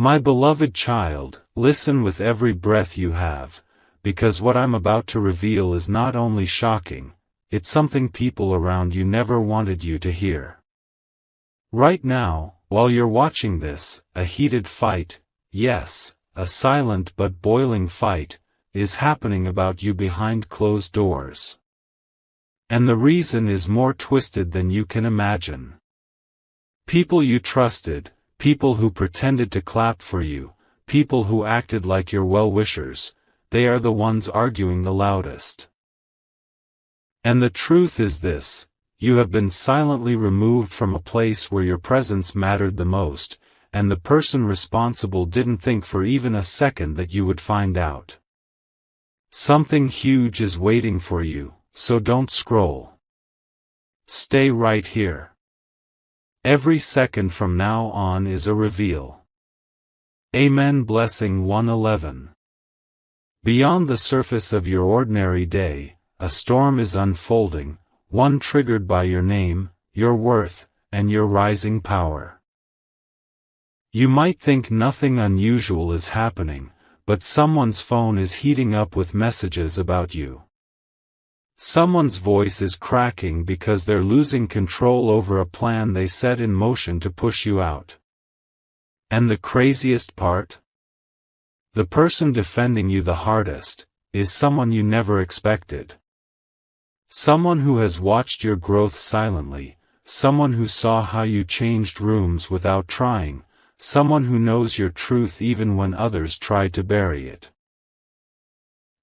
My beloved child, listen with every breath you have, because what I'm about to reveal is not only shocking, it's something people around you never wanted you to hear. Right now, while you're watching this, a heated fight, yes, a silent but boiling fight, is happening about you behind closed doors. And the reason is more twisted than you can imagine. People you trusted, people who pretended to clap for you, people who acted like your well-wishers, they are the ones arguing the loudest. And the truth is this: you have been silently removed from a place where your presence mattered the most, and the person responsible didn't think for even a second that you would find out. Something huge is waiting for you, so don't scroll. Stay right here. Every second from now on is a reveal. Amen. Blessing 111. Beyond the surface of your ordinary day, a storm is unfolding, one triggered by your name, your worth, and your rising power. You might think nothing unusual is happening, but someone's phone is heating up with messages about you. Someone's voice is cracking because they're losing control over a plan they set in motion to push you out. And the craziest part? The person defending you the hardest is someone you never expected. Someone who has watched your growth silently, someone who saw how you changed rooms without trying, someone who knows your truth even when others tried to bury it.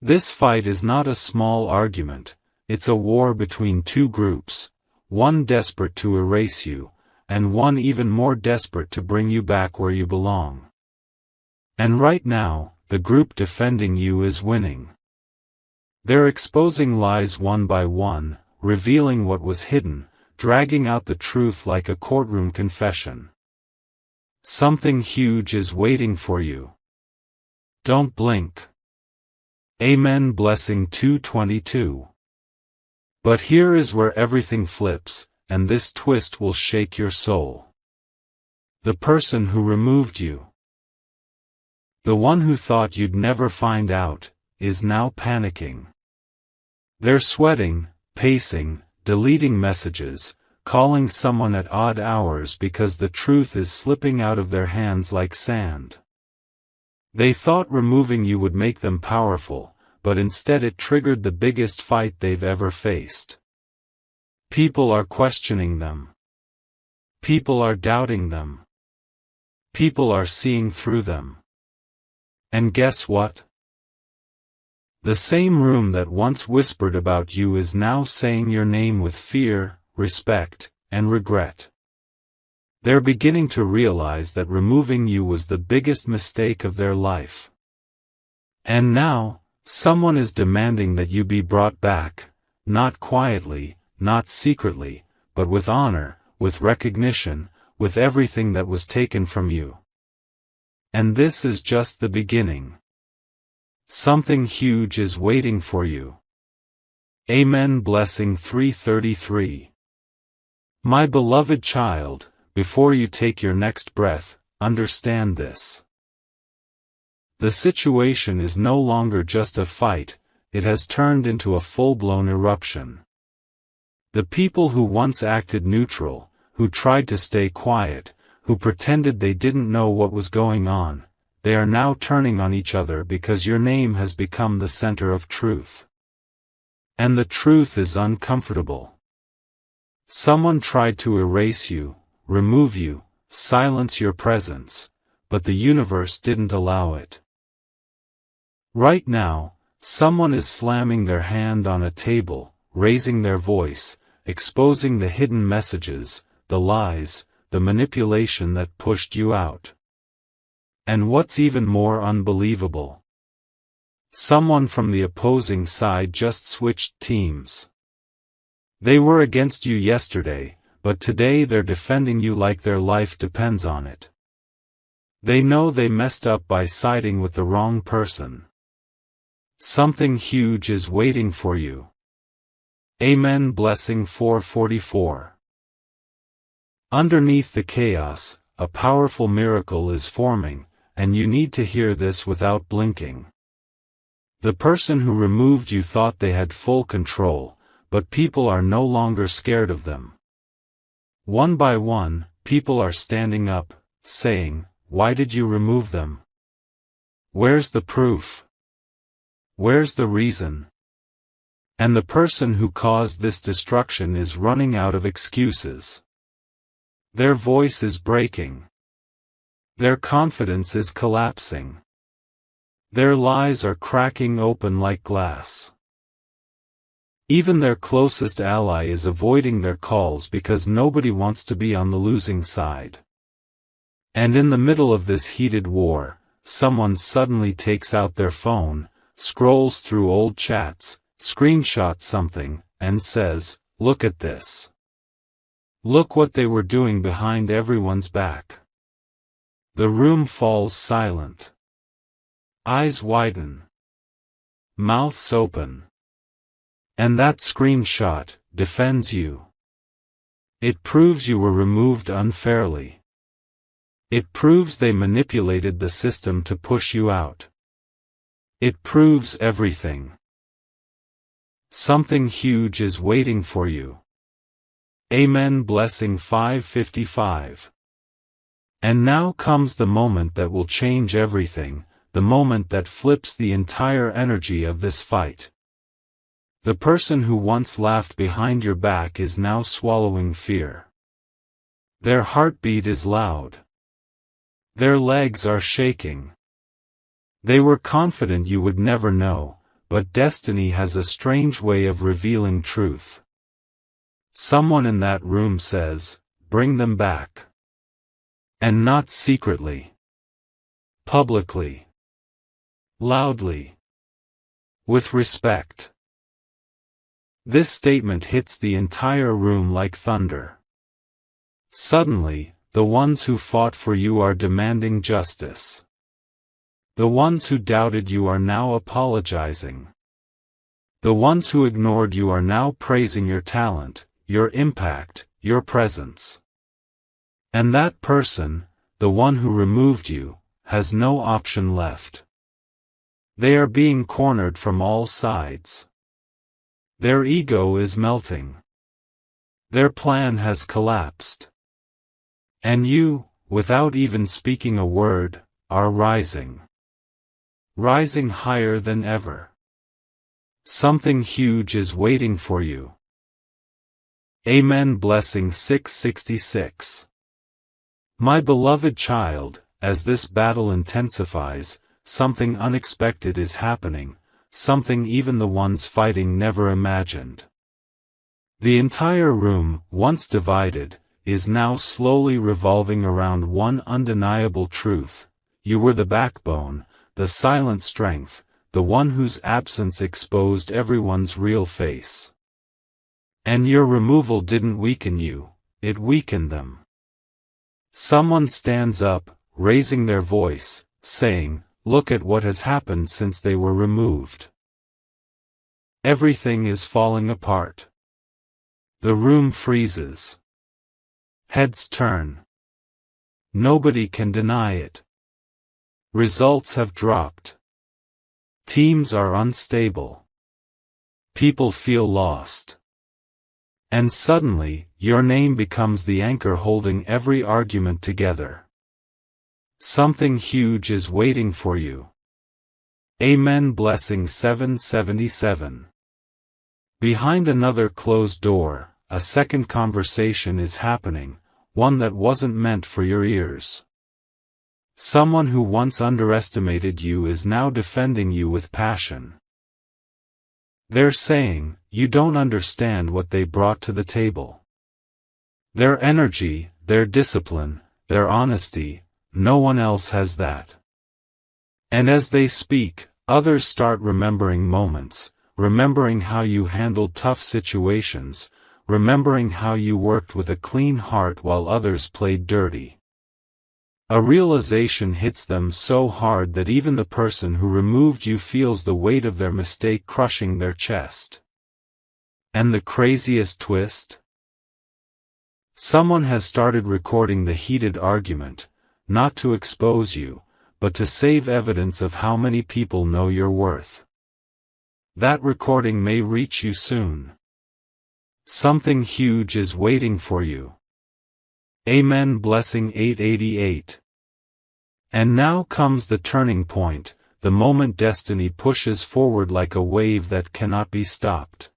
This fight is not a small argument, it's a war between two groups, one desperate to erase you, and one even more desperate to bring you back where you belong. And right now, the group defending you is winning. They're exposing lies one by one, revealing what was hidden, dragging out the truth like a courtroom confession. Something huge is waiting for you. Don't blink. Amen. Blessing 222. But here is where everything flips, and this twist will shake your soul. The person who removed you, the one who thought you'd never find out, is now panicking. They're sweating, pacing, deleting messages, calling someone at odd hours because the truth is slipping out of their hands like sand. They thought removing you would make them powerful, but instead it triggered the biggest fight they've ever faced. People are questioning them. People are doubting them. People are seeing through them. And guess what? The same room that once whispered about you is now saying your name with fear, respect, and regret. They're beginning to realize that removing you was the biggest mistake of their life. And now, someone is demanding that you be brought back, not quietly, not secretly, but with honor, with recognition, with everything that was taken from you. And this is just the beginning. Something huge is waiting for you. Amen. Blessing 333. My beloved child, before you take your next breath, understand this. The situation is no longer just a fight, it has turned into a full-blown eruption. The people who once acted neutral, who tried to stay quiet, who pretended they didn't know what was going on, they are now turning on each other because your name has become the center of truth. And the truth is uncomfortable. Someone tried to erase you, remove you, silence your presence, but the universe didn't allow it. Right now, someone is slamming their hand on a table, raising their voice, exposing the hidden messages, the lies, the manipulation that pushed you out. And what's even more unbelievable? Someone from the opposing side just switched teams. They were against you yesterday, but today they're defending you like their life depends on it. They know they messed up by siding with the wrong person. Something huge is waiting for you. Amen. Blessing 444. Underneath the chaos, a powerful miracle is forming, and you need to hear this without blinking. The person who removed you thought they had full control, but people are no longer scared of them. One by one, people are standing up, saying, "Why did you remove them? Where's the proof? Where's the reason?" And the person who caused this destruction is running out of excuses. Their voice is breaking. Their confidence is collapsing. Their lies are cracking open like glass. Even their closest ally is avoiding their calls because nobody wants to be on the losing side. And in the middle of this heated war, someone suddenly takes out their phone, scrolls through old chats, screenshots something, and says, "Look at this. Look what they were doing behind everyone's back." The room falls silent. Eyes widen. Mouths open. And that screenshot defends you. It proves you were removed unfairly. It proves they manipulated the system to push you out. It proves everything. Something huge is waiting for you. Amen. Blessing 555. And now comes the moment that will change everything, the moment that flips the entire energy of this fight. The person who once laughed behind your back is now swallowing fear. Their heartbeat is loud. Their legs are shaking. They were confident you would never know, but destiny has a strange way of revealing truth. Someone in that room says, "Bring them back." And not secretly. Publicly. Loudly. With respect. This statement hits the entire room like thunder. Suddenly, the ones who fought for you are demanding justice. The ones who doubted you are now apologizing. The ones who ignored you are now praising your talent, your impact, your presence. And that person, the one who removed you, has no option left. They are being cornered from all sides. Their ego is melting. Their plan has collapsed. And you, without even speaking a word, are rising. Rising higher than ever. Something huge is waiting for you. Amen. Blessing 666. My beloved child, as this battle intensifies, something unexpected is happening, something even the ones fighting never imagined. The entire room, once divided, is now slowly revolving around one undeniable truth: you were the backbone, the silent strength, the one whose absence exposed everyone's real face. And your removal didn't weaken you, it weakened them. Someone stands up, raising their voice, saying, "Look at what has happened since they were removed. Everything is falling apart." The room freezes. Heads turn. Nobody can deny it. Results have dropped. Teams are unstable. People feel lost. And suddenly, your name becomes the anchor holding every argument together. Something huge is waiting for you. Amen. Blessing 777. Behind another closed door, a second conversation is happening, one that wasn't meant for your ears. Someone who once underestimated you is now defending you with passion. They're saying, you don't understand what they brought to the table. Their energy, their discipline, their honesty, no one else has that. And as they speak, others start remembering moments, remembering how you handled tough situations, remembering how you worked with a clean heart while others played dirty. A realization hits them so hard that even the person who removed you feels the weight of their mistake crushing their chest. And the craziest twist? Someone has started recording the heated argument, not to expose you, but to save evidence of how many people know your worth. That recording may reach you soon. Something huge is waiting for you. Amen. Blessing 888. And now comes the turning point, the moment destiny pushes forward like a wave that cannot be stopped.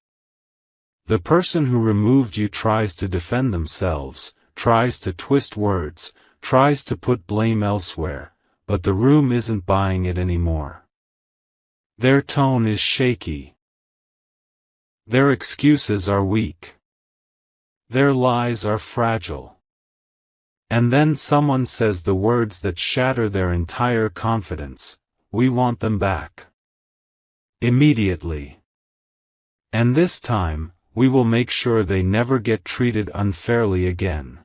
The person who removed you tries to defend themselves, tries to twist words, tries to put blame elsewhere, but the room isn't buying it anymore. Their tone is shaky. Their excuses are weak. Their lies are fragile. And then someone says the words that shatter their entire confidence: "We want them back. Immediately. And this time, we will make sure they never get treated unfairly again."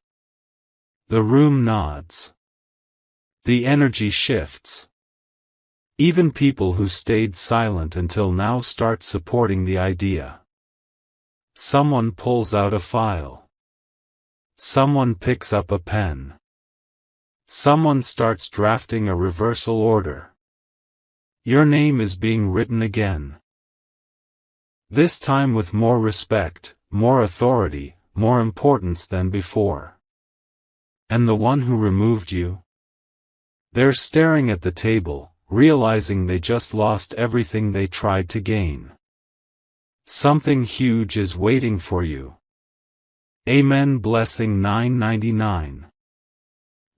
The room nods. The energy shifts. Even people who stayed silent until now start supporting the idea. Someone pulls out a file. Someone picks up a pen. Someone starts drafting a reversal order. Your name is being written again. This time with more respect, more authority, more importance than before. And the one who removed you? They're staring at the table, realizing they just lost everything they tried to gain. Something huge is waiting for you. Amen. Blessing 999.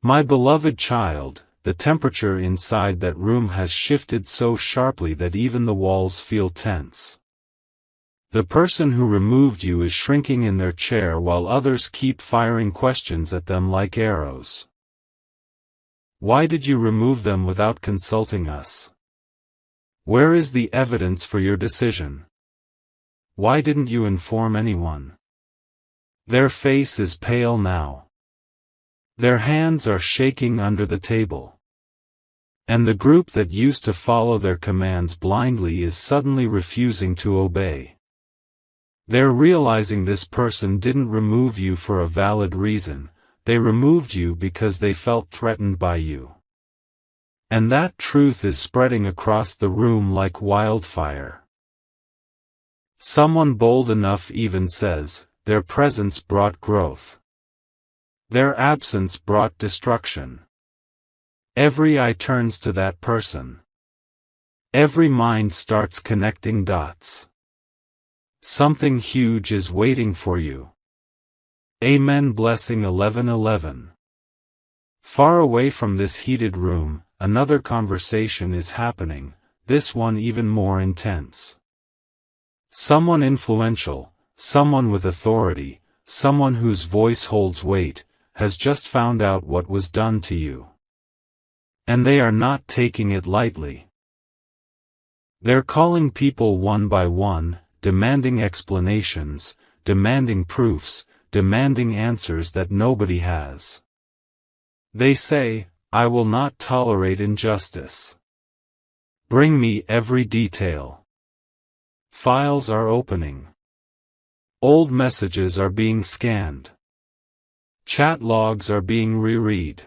My beloved child, the temperature inside that room has shifted so sharply that even the walls feel tense. The person who removed you is shrinking in their chair while others keep firing questions at them like arrows. Why did you remove them without consulting us? Where is the evidence for your decision? Why didn't you inform anyone? Their face is pale now. Their hands are shaking under the table. And the group that used to follow their commands blindly is suddenly refusing to obey. They're realizing this person didn't remove you for a valid reason, they removed you because they felt threatened by you. And that truth is spreading across the room like wildfire. Someone bold enough even says, their presence brought growth. Their absence brought destruction. Every eye turns to that person. Every mind starts connecting dots. Something huge is waiting for you. Amen. Blessing 1111. Far away from this heated room, another conversation is happening, this one even more intense. Someone influential, someone with authority, someone whose voice holds weight, has just found out what was done to you. And they are not taking it lightly. They're calling people one by one, demanding explanations, demanding proofs, demanding answers that nobody has. They say, I will not tolerate injustice. Bring me every detail. Files are opening. Old messages are being scanned. Chat logs are being reread.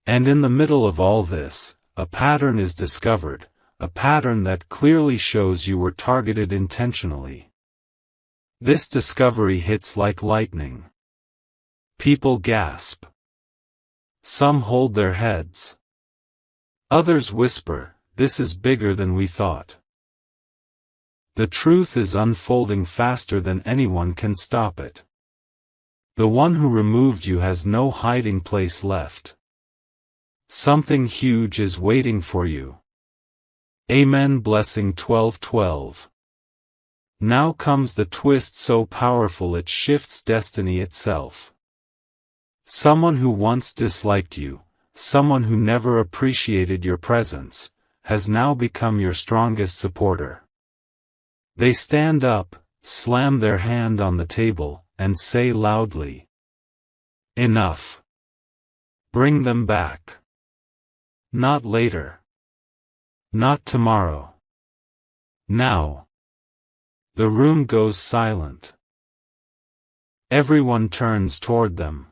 And in the middle of all this, a pattern is discovered, a pattern that clearly shows you were targeted intentionally. This discovery hits like lightning. People gasp. Some hold their heads. Others whisper, this is bigger than we thought. The truth is unfolding faster than anyone can stop it. The one who removed you has no hiding place left. Something huge is waiting for you. Amen. Blessing 1212. Now comes the twist so powerful it shifts destiny itself. Someone who once disliked you, someone who never appreciated your presence, has now become your strongest supporter. They stand up, slam their hand on the table, and say loudly, enough. Bring them back. Not later. Not tomorrow. Now. The room goes silent. Everyone turns toward them.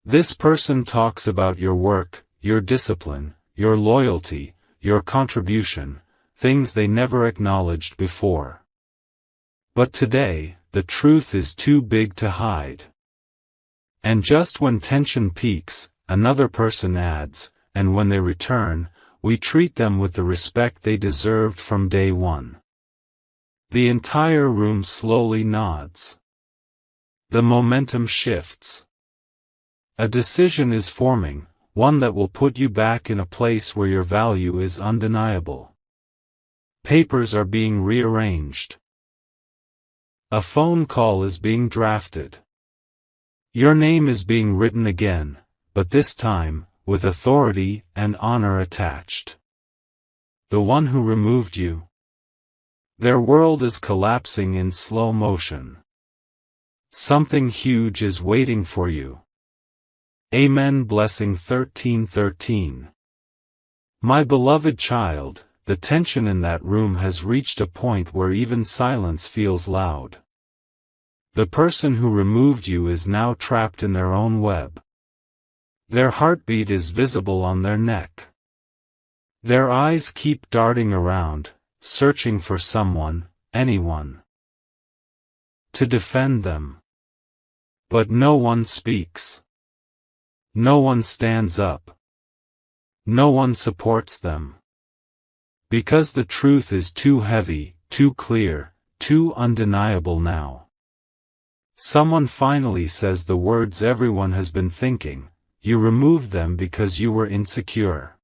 This person talks about your work, your discipline, your loyalty, your contribution, things they never acknowledged before. But today, the truth is too big to hide. And just when tension peaks, another person adds, and when they return, we treat them with the respect they deserved from day one. The entire room slowly nods. The momentum shifts. A decision is forming, one that will put you back in a place where your value is undeniable. Papers are being rearranged. A phone call is being drafted. Your name is being written again, but this time, with authority and honor attached. The one who removed you. Their world is collapsing in slow motion. Something huge is waiting for you. Amen. Blessing 13:13. My beloved child, the tension in that room has reached a point where even silence feels loud. The person who removed you is now trapped in their own web. Their heartbeat is visible on their neck. Their eyes keep darting around, searching for someone, anyone, to defend them. But no one speaks. No one stands up. No one supports them. Because the truth is too heavy, too clear, too undeniable now. Someone finally says the words everyone has been thinking: you removed them because you were insecure.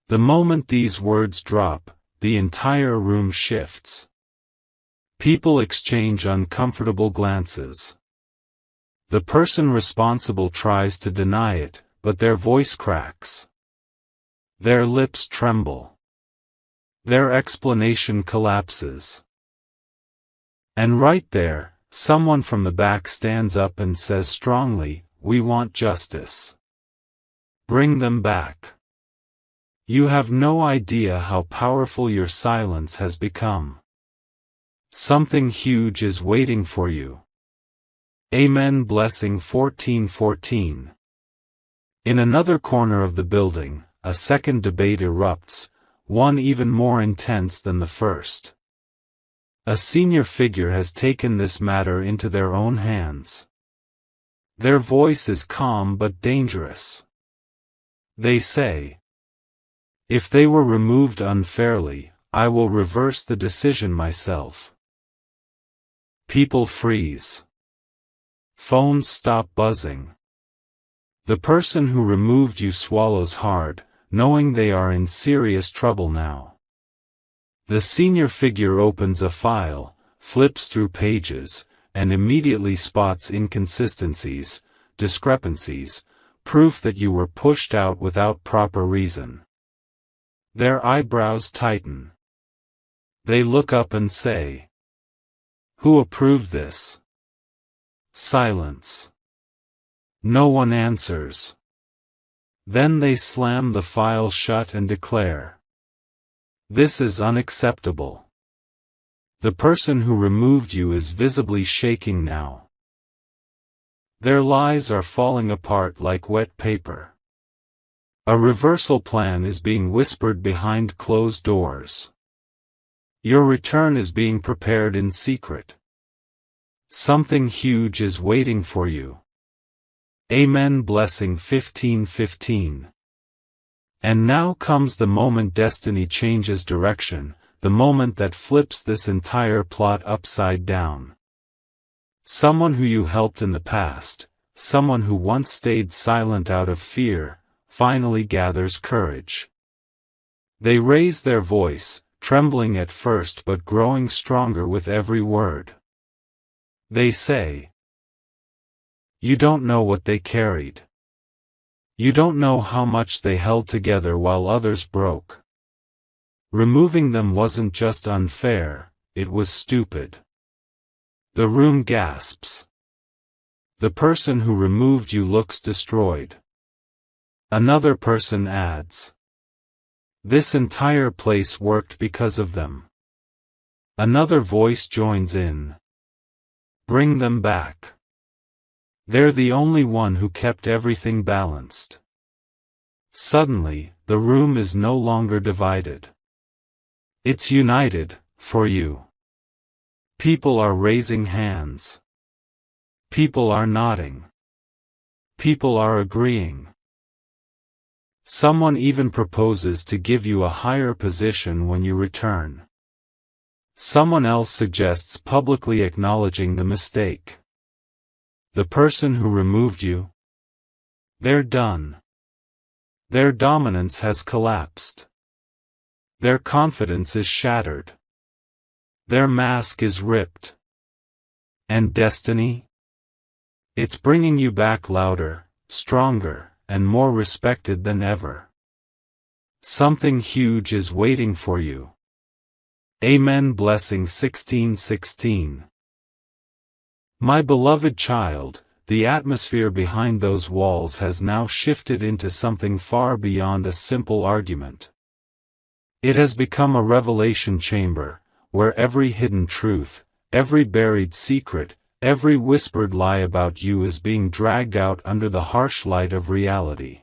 The moment these words drop, the entire room shifts. People exchange uncomfortable glances. The person responsible tries to deny it, but their voice cracks. Their lips tremble. Their explanation collapses. And right there, someone from the back stands up and says strongly, "We want justice. Bring them back." You have no idea how powerful your silence has become. Something huge is waiting for you. Amen. Blessing 14:14. In another corner of the building, a second debate erupts, one even more intense than the first. A senior figure has taken this matter into their own hands. Their voice is calm but dangerous. They say, "If they were removed unfairly, I will reverse the decision myself." People freeze. Phones stop buzzing. The person who removed you swallows hard, knowing they are in serious trouble now. The senior figure opens a file, flips through pages, and immediately spots inconsistencies, discrepancies, proof that you were pushed out without proper reason. Their eyebrows tighten. They look up and say, "Who approved this?" Silence. No one answers. Then they slam the file shut and declare, "This is unacceptable." The person who removed you is visibly shaking now. Their lies are falling apart like wet paper. A reversal plan is being whispered behind closed doors. Your return is being prepared in secret. Something huge is waiting for you. Amen. Blessing 15:15. And now comes the moment destiny changes direction, the moment that flips this entire plot upside down. Someone who you helped in the past, someone who once stayed silent out of fear, finally gathers courage. They raise their voice, trembling at first but growing stronger with every word. They say, "You don't know what they carried. You don't know how much they held together while others broke. Removing them wasn't just unfair, it was stupid." The room gasps. The person who removed you looks destroyed. Another person adds, "This entire place worked because of them." Another voice joins in, "Bring them back. They're the only one who kept everything balanced." Suddenly, the room is no longer divided. It's united, for you. People are raising hands. People are nodding. People are agreeing. Someone even proposes to give you a higher position when you return. Someone else suggests publicly acknowledging the mistake. The person who removed you? They're done. Their dominance has collapsed. Their confidence is shattered. Their mask is ripped. And destiny? It's bringing you back louder, stronger, and more respected than ever. Something huge is waiting for you. Amen. Blessing 16:16. My beloved child, the atmosphere behind those walls has now shifted into something far beyond a simple argument. It has become a revelation chamber, where every hidden truth, every buried secret, every whispered lie about you is being dragged out under the harsh light of reality.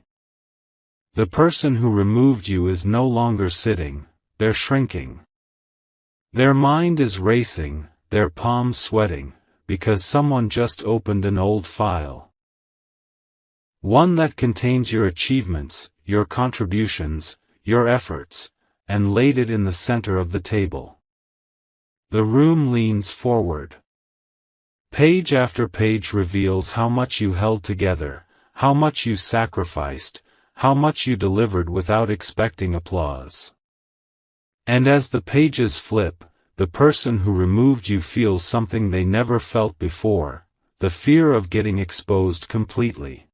The person who removed you is no longer sitting, they're shrinking. Their mind is racing, their palms sweating, because someone just opened an old file. One that contains your achievements, your contributions, your efforts, and laid it in the center of the table. The room leans forward. Page after page reveals how much you held together, how much you sacrificed, how much you delivered without expecting applause. And as the pages flip, the person who removed you feels something they never felt before, the fear of getting exposed completely.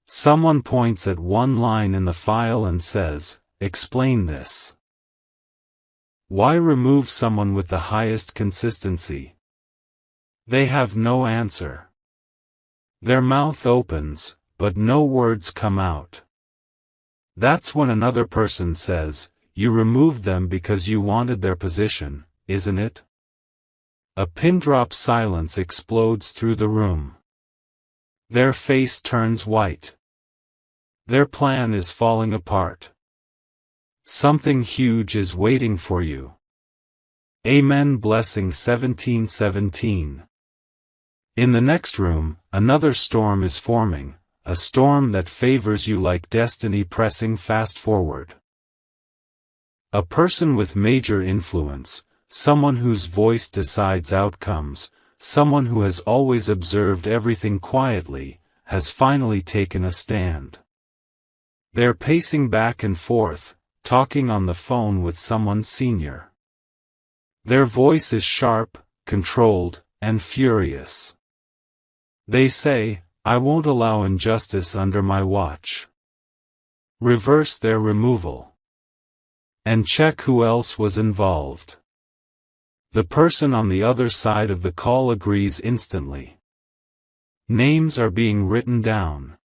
Someone points at one line in the file and says, "Explain this." Why remove someone with the highest consistency? They have no answer. Their mouth opens, but no words come out. That's when another person says, "You removed them because you wanted their position, isn't it?" A pin-drop silence explodes through the room. Their face turns white. Their plan is falling apart. Something huge is waiting for you. Amen. Blessing 17:17. In the next room, another storm is forming, a storm that favors you like destiny pressing fast forward. A person with major influence, someone whose voice decides outcomes, someone who has always observed everything quietly, has finally taken a stand. They're pacing back and forth, talking on the phone with someone senior. Their voice is sharp, controlled, and furious. They say, "I won't allow injustice under my watch." Reverse their removal. And check who else was involved. The person on the other side of the call agrees instantly. Names are being written down.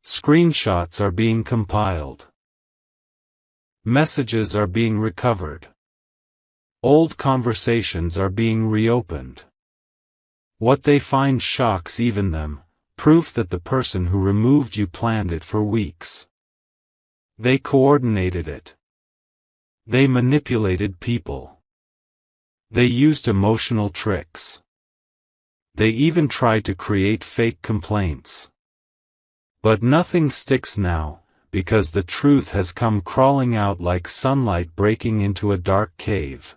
Screenshots are being compiled. Messages are being recovered. Old conversations are being reopened. What they find shocks even them, proof that the person who removed you planned it for weeks. They coordinated it. They manipulated people. They used emotional tricks. They even tried to create fake complaints. But nothing sticks now, because the truth has come crawling out like sunlight breaking into a dark cave.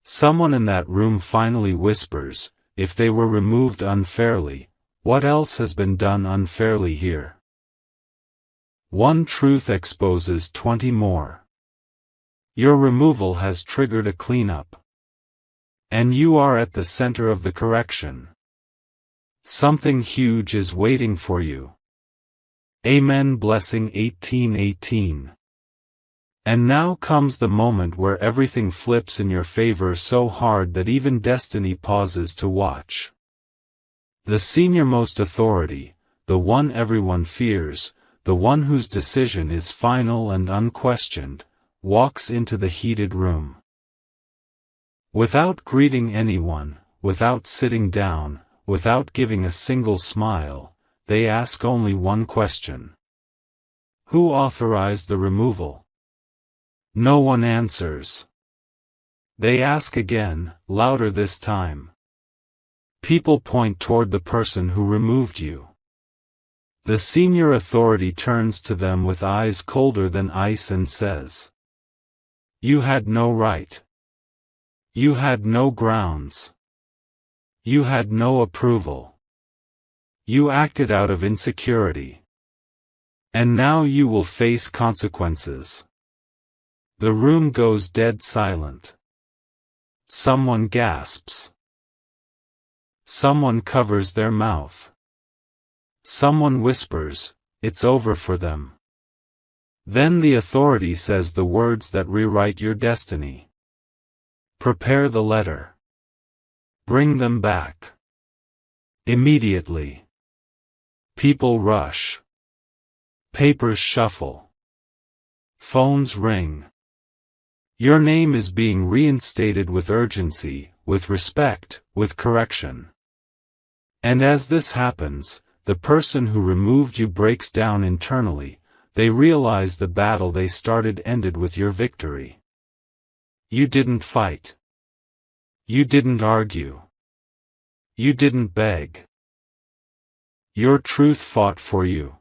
Someone in that room finally whispers, "If they were removed unfairly, what else has been done unfairly here?" One truth exposes 20 more. Your removal has triggered a cleanup. And you are at the center of the correction. Something huge is waiting for you. Amen. Blessing 18:18. And now comes the moment where everything flips in your favor so hard that even destiny pauses to watch. The senior-most authority, the one everyone fears, the one whose decision is final and unquestioned, walks into the heated room. Without greeting anyone, without sitting down, without giving a single smile, they ask only one question. Who authorized the removal? No one answers. They ask again, louder this time. People point toward the person who removed you. The senior authority turns to them with eyes colder than ice and says, "You had no right. You had no grounds. You had no approval. You acted out of insecurity. And now you will face consequences." The room goes dead silent. Someone gasps. Someone covers their mouth. Someone whispers, "It's over for them." Then the authority says the words that rewrite your destiny. Prepare the letter. Bring them back. Immediately. People rush. Papers shuffle. Phones ring. Your name is being reinstated with urgency, with respect, with correction. And as this happens, the person who removed you breaks down internally. They realize the battle they started ended with your victory. You didn't fight. You didn't argue. You didn't beg. Your truth fought for you.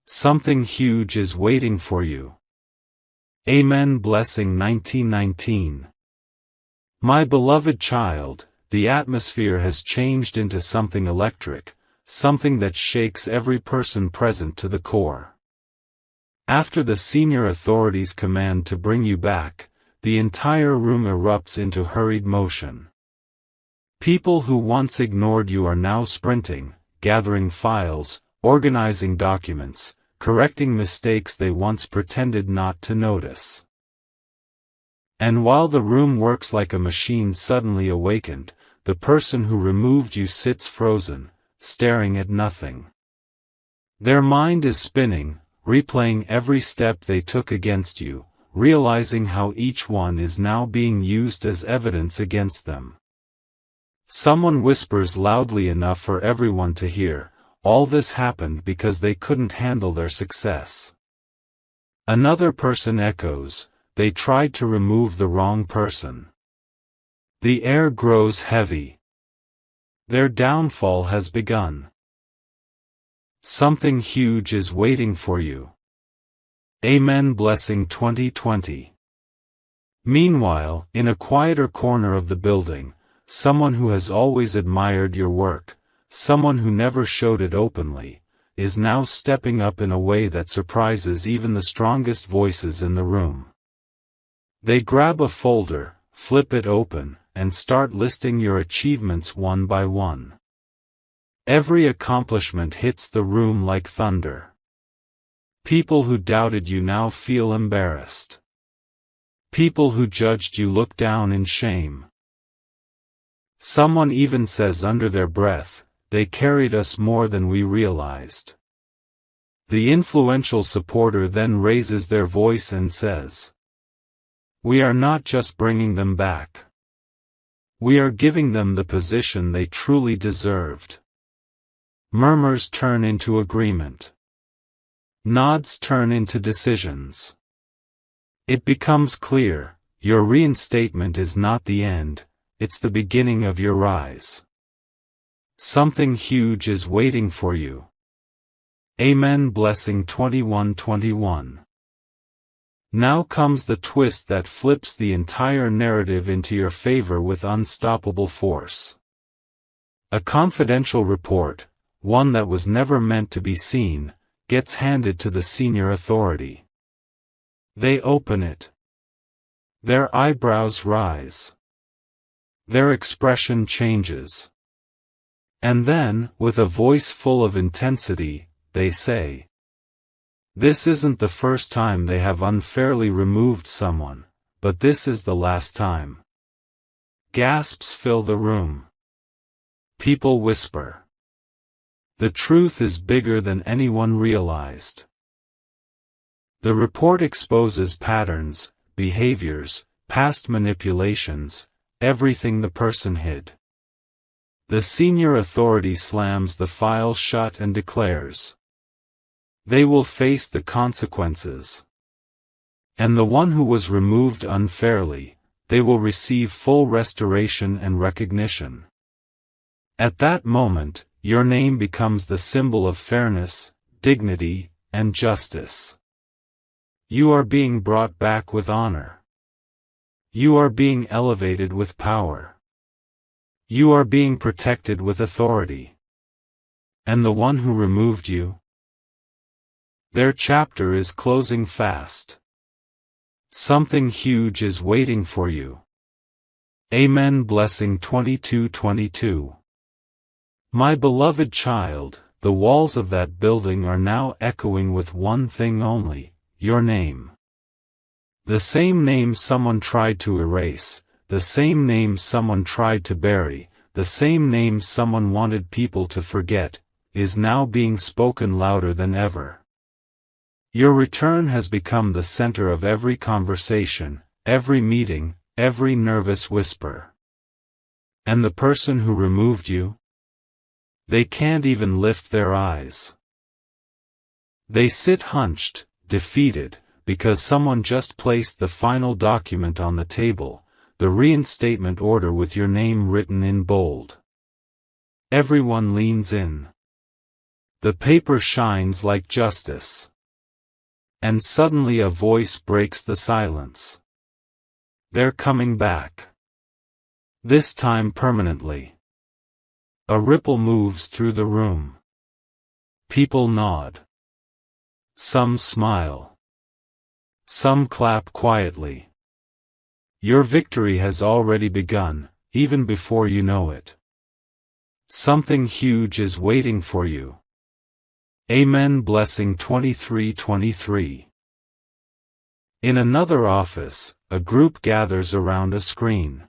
Something huge is waiting for you. Amen. Blessing 1919. My beloved child, the atmosphere has changed into something electric, something that shakes every person present to the core. After the senior authority's command to bring you back, the entire room erupts into hurried motion. People who once ignored you are now sprinting, gathering files, organizing documents, correcting mistakes they once pretended not to notice. And while the room works like a machine suddenly awakened, the person who removed you sits frozen, staring at nothing. Their mind is spinning, replaying every step they took against you, realizing how each one is now being used as evidence against them. Someone whispers loudly enough for everyone to hear, "All this happened because they couldn't handle their success." Another person echoes, "They tried to remove the wrong person." The air grows heavy. Their downfall has begun. Something huge is waiting for you. Amen. Blessing 2020. Meanwhile, in a quieter corner of the building, someone who has always admired your work, someone who never showed it openly, is now stepping up in a way that surprises even the strongest voices in the room. They grab a folder, flip it open, and start listing your achievements one by one. Every accomplishment hits the room like thunder. People who doubted you now feel embarrassed. People who judged you look down in shame. Someone even says under their breath, "They carried us more than we realized." The influential supporter then raises their voice and says, "We are not just bringing them back. We are giving them the position they truly deserved." Murmurs turn into agreement. Nods turn into decisions. It becomes clear, your reinstatement is not the end, it's the beginning of your rise. Something huge is waiting for you. Amen. Blessing 2121. Now comes the twist that flips the entire narrative into your favor with unstoppable force. A confidential report, one that was never meant to be seen, gets handed to the senior authority. They open it. Their eyebrows rise. Their expression changes. And then, with a voice full of intensity, they say, "This isn't the first time they have unfairly removed someone, but this is the last time." Gasps fill the room. People whisper. The truth is bigger than anyone realized. The report exposes patterns, behaviors, past manipulations, everything the person hid. The senior authority slams the file shut and declares, They will face the consequences. And the one who was removed unfairly, they will receive full restoration and recognition. At that moment, your name becomes the symbol of fairness, dignity, and justice. You are being brought back with honor. You are being elevated with power. You are being protected with authority. And the one who removed you? Their chapter is closing fast. Something huge is waiting for you. Amen. Blessing 22:22. My beloved child, the walls of that building are now echoing with one thing only, your name. The same name someone tried to erase, the same name someone tried to bury, the same name someone wanted people to forget, is now being spoken louder than ever. Your return has become the center of every conversation, every meeting, every nervous whisper. And the person who removed you? They can't even lift their eyes. They sit hunched, defeated, because someone just placed the final document on the table, the reinstatement order with your name written in bold. Everyone leans in. The paper shines like justice. And suddenly a voice breaks the silence. They're coming back. This time permanently. A ripple moves through the room. People nod. Some smile. Some clap quietly. Your victory has already begun, even before you know it. Something huge is waiting for you. Amen. Blessing 23:23. In another office, a group gathers around a screen.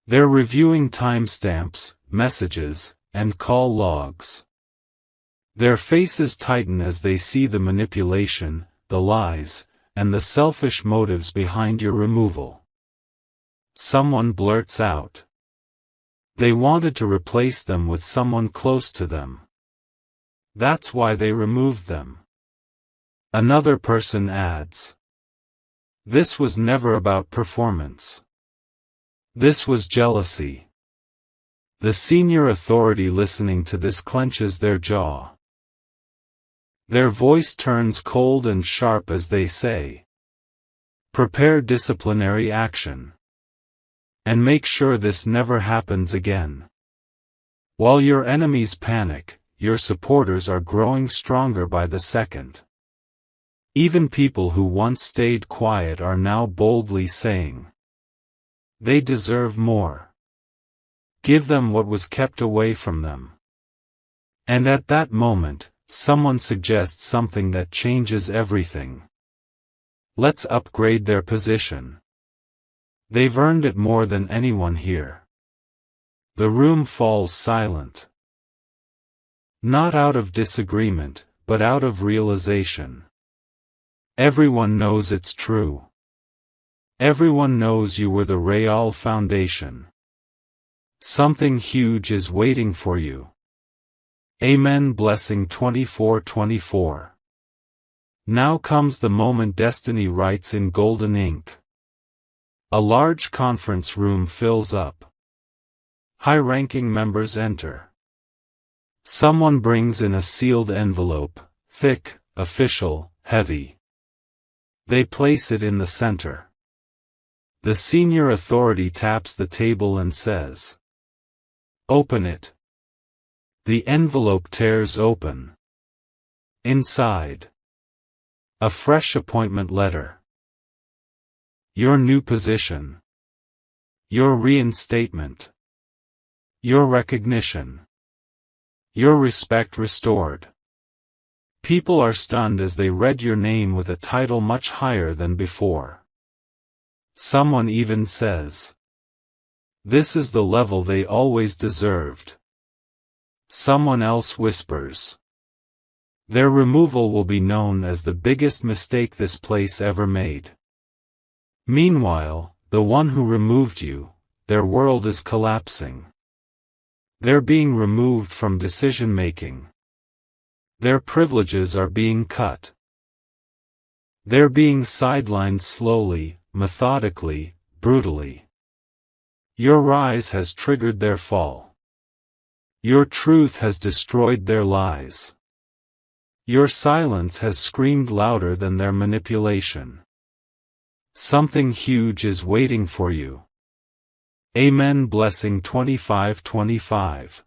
They're reviewing timestamps, messages, and call logs. Their faces tighten as they see the manipulation, the lies, and the selfish motives behind your removal. Someone blurts out. They wanted to replace them with someone close to them. That's why they removed them. Another person adds. This was never about performance. This was jealousy. The senior authority listening to this clenches their jaw. Their voice turns cold and sharp as they say, prepare disciplinary action. And make sure this never happens again. While your enemies panic, your supporters are growing stronger by the second. Even people who once stayed quiet are now boldly saying, they deserve more. Give them what was kept away from them. And at that moment, someone suggests something that changes everything. Let's upgrade their position. They've earned it more than anyone here. The room falls silent. Not out of disagreement, but out of realization. Everyone knows it's true. Everyone knows you were the Real Foundation. Something huge is waiting for you. Amen. Blessing 24:24. Now comes the moment destiny writes in golden ink. A large conference room fills up. High-ranking members enter. Someone brings in a sealed envelope, thick, official, heavy. They place it in the center. The senior authority taps the table and says, open it. The envelope tears open. Inside, a fresh appointment letter. Your new position. Your reinstatement. Your recognition. Your respect restored. People are stunned as they read your name with a title much higher than before. Someone even says, this is the level they always deserved. Someone else whispers, their removal will be known as the biggest mistake this place ever made. Meanwhile, the one who removed you, their world is collapsing. They're being removed from decision-making. Their privileges are being cut. They're being sidelined slowly, methodically, brutally. Your rise has triggered their fall. Your truth has destroyed their lies. Your silence has screamed louder than their manipulation. Something huge is waiting for you. Amen. Blessing 25:25.